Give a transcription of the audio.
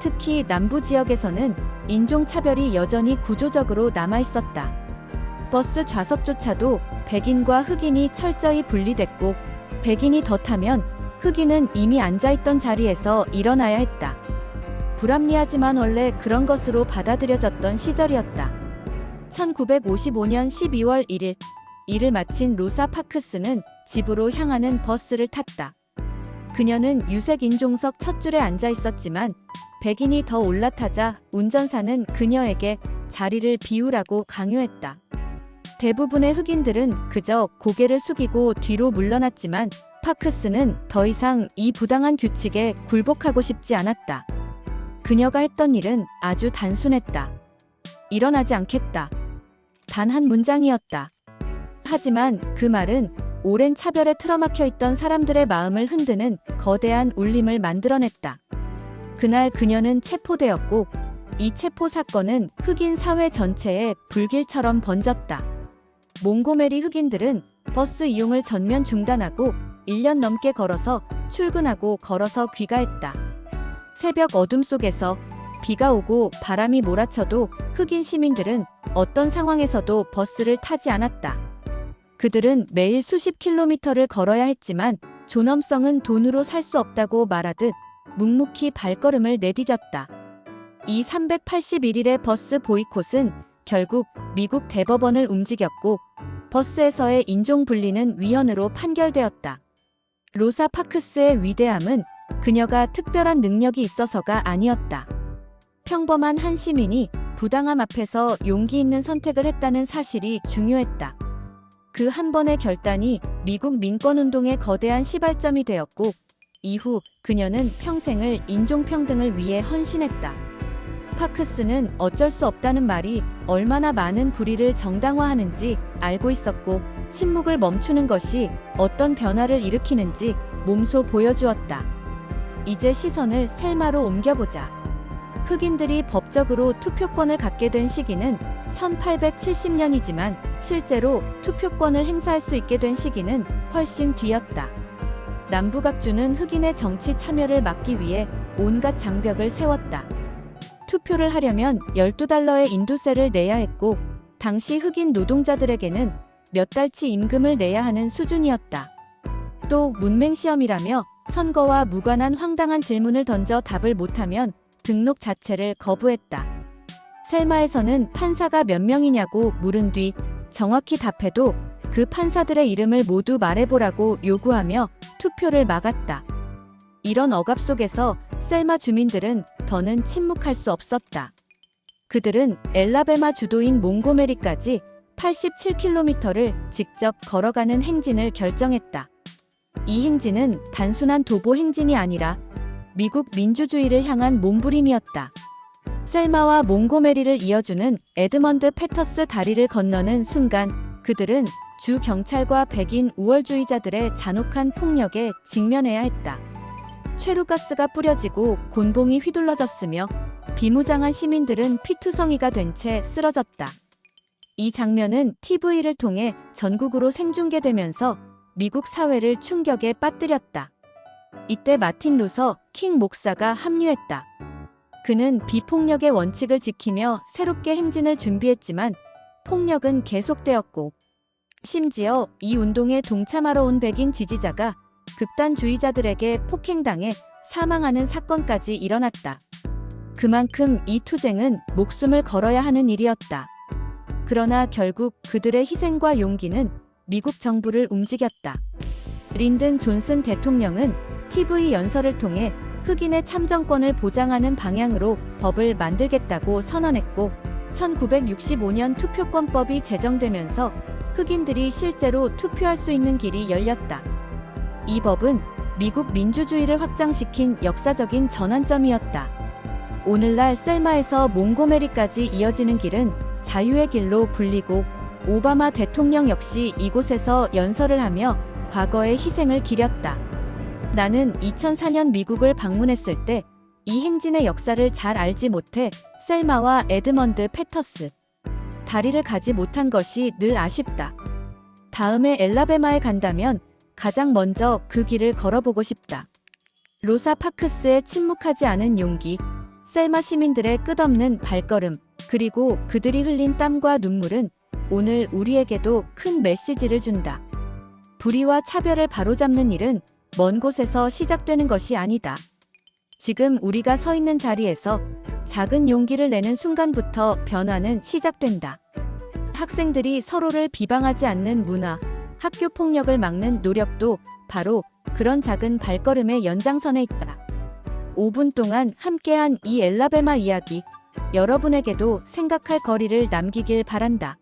특히 남부 지역에서는 인종차별이 여전히 구조적으로 남아있었다. 버스 좌석조차도 백인과 흑인이 철저히 분리됐고, 백인이 더 타면 흑인은 이미 앉아있던 자리에서 일어나야 했다. 불합리하지만 원래 그런 것으로 받아들여졌던 시절이었다. 1955년 12월 1일, 일을 마친 로사 파크스는 집으로 향하는 버스를 탔다. 그녀는 유색 인종석 첫 줄에 앉아 있었지만 백인이 더 올라타자 운전사는 그녀에게 자리를 비우라고 강요했다. 대부분의 흑인들은 그저 고개를 숙이고 뒤로 물러났지만 파크스는 더 이상 이 부당한 규칙에 굴복하고 싶지 않았다. 그녀가 했던 일은 아주 단순했다. 일어나지 않겠다. 단 한 문장이었다. 하지만 그 말은 오랜 차별에 틀어막혀 있던 사람들의 마음을 흔드는 거대한 울림을 만들어냈다. 그날 그녀는 체포되었고, 이 체포 사건은 흑인 사회 전체에 불길처럼 번졌다. 몽고메리 흑인들은 버스 이용을 전면 중단하고 1년 넘게 걸어서 출근하고 걸어서 귀가했다. 새벽 어둠 속에서 비가 오고 바람이 몰아쳐도 흑인 시민들은 어떤 상황에서도 버스를 타지 않았다. 그들은 매일 수십 킬로미터를 걸어야 했지만 존엄성은 돈으로 살 수 없다고 말하듯 묵묵히 발걸음을 내디뎠다. 이 381일의 버스 보이콧은 결국 미국 대법원을 움직였고, 버스에서의 인종 분리는 위헌으로 판결되었다. 로사 파크스의 위대함은 그녀가 특별한 능력이 있어서가 아니었다. 평범한 한 시민이 부당함 앞에서 용기 있는 선택을 했다는 사실이 중요했다. 그 한 번의 결단이 미국 민권운동의 거대한 시발점이 되었고, 이후 그녀는 평생을 인종평등을 위해 헌신했다. 파크스는 어쩔 수 없다는 말이 얼마나 많은 불의를 정당화하는지 알고 있었고, 침묵을 멈추는 것이 어떤 변화를 일으키는지 몸소 보여주었다. 이제 시선을 셀마로 옮겨보자. 흑인들이 법적으로 투표권을 갖게 된 시기는 1870년이지만 실제로 투표권을 행사할 수 있게 된 시기는 훨씬 뒤였다. 남부각주는 흑인의 정치 참여를 막기 위해 온갖 장벽을 세웠다. 투표를 하려면 12달러의 인두세를 내야 했고, 당시 흑인 노동자들에게는 몇 달치 임금을 내야 하는 수준이었다. 또 문맹시험이라며 선거와 무관한 황당한 질문을 던져 답을 못하면 등록 자체를 거부했다. 셀마에서는 판사가 몇 명이냐고 물은 뒤 정확히 답해도 그 판사들의 이름을 모두 말해보라고 요구하며 투표를 막았다. 이런 억압 속에서 셀마 주민들은 더는 침묵할 수 없었다. 그들은 엘라베마 주도인 몽고메리까지 87km를 직접 걸어가는 행진을 결정했다. 이 행진은 단순한 도보 행진이 아니라 미국 민주주의를 향한 몸부림이었다. 셀마와 몽고메리를 이어주는 에드먼드 패터스 다리를 건너는 순간 그들은 주 경찰과 백인 우월주의자들의 잔혹한 폭력에 직면해야 했다. 최루가스가 뿌려지고 곤봉이 휘둘러졌으며 비무장한 시민들은 피투성이가 된 채 쓰러졌다. 이 장면은 TV를 통해 전국으로 생중계되면서 미국 사회를 충격에 빠뜨렸다. 이때 마틴 루서 킹 목사가 합류했다. 그는 비폭력의 원칙을 지키며 새롭게 행진을 준비했지만 폭력은 계속되었고, 심지어 이 운동에 동참하러 온 백인 지지자가 극단주의자들에게 폭행당해 사망하는 사건까지 일어났다. 그만큼 이 투쟁은 목숨을 걸어야 하는 일이었다. 그러나 결국 그들의 희생과 용기는 미국 정부를 움직였다. 린든 존슨 대통령은 TV 연설을 통해 흑인의 참정권을 보장하는 방향으로 법을 만들겠다고 선언했고, 1965년 투표권법이 제정되면서 흑인들이 실제로 투표할 수 있는 길이 열렸다. 이 법은 미국 민주주의를 확장시킨 역사적인 전환점이었다. 오늘날 셀마에서 몽고메리까지 이어지는 길은 자유의 길로 불리고, 오바마 대통령 역시 이곳에서 연설을 하며 과거의 희생을 기렸다. 나는 2004년 미국을 방문했을 때 이 행진의 역사를 잘 알지 못해 셀마와 에드먼드 패터스 다리를 가지 못한 것이 늘 아쉽다. 다음에 엘라베마에 간다면 가장 먼저 그 길을 걸어보고 싶다. 로사 파크스의 침묵하지 않은 용기, 셀마 시민들의 끝없는 발걸음, 그리고 그들이 흘린 땀과 눈물은 오늘 우리에게도 큰 메시지를 준다. 불의와 차별을 바로잡는 일은 먼 곳에서 시작되는 것이 아니다. 지금 우리가 서 있는 자리에서 작은 용기를 내는 순간부터 변화는 시작된다. 학생들이 서로를 비방하지 않는 문화, 학교 폭력을 막는 노력도 바로 그런 작은 발걸음의 연장선에 있다. 5분 동안 함께한 이 엘라베마 이야기, 여러분에게도 생각할 거리를 남기길 바란다.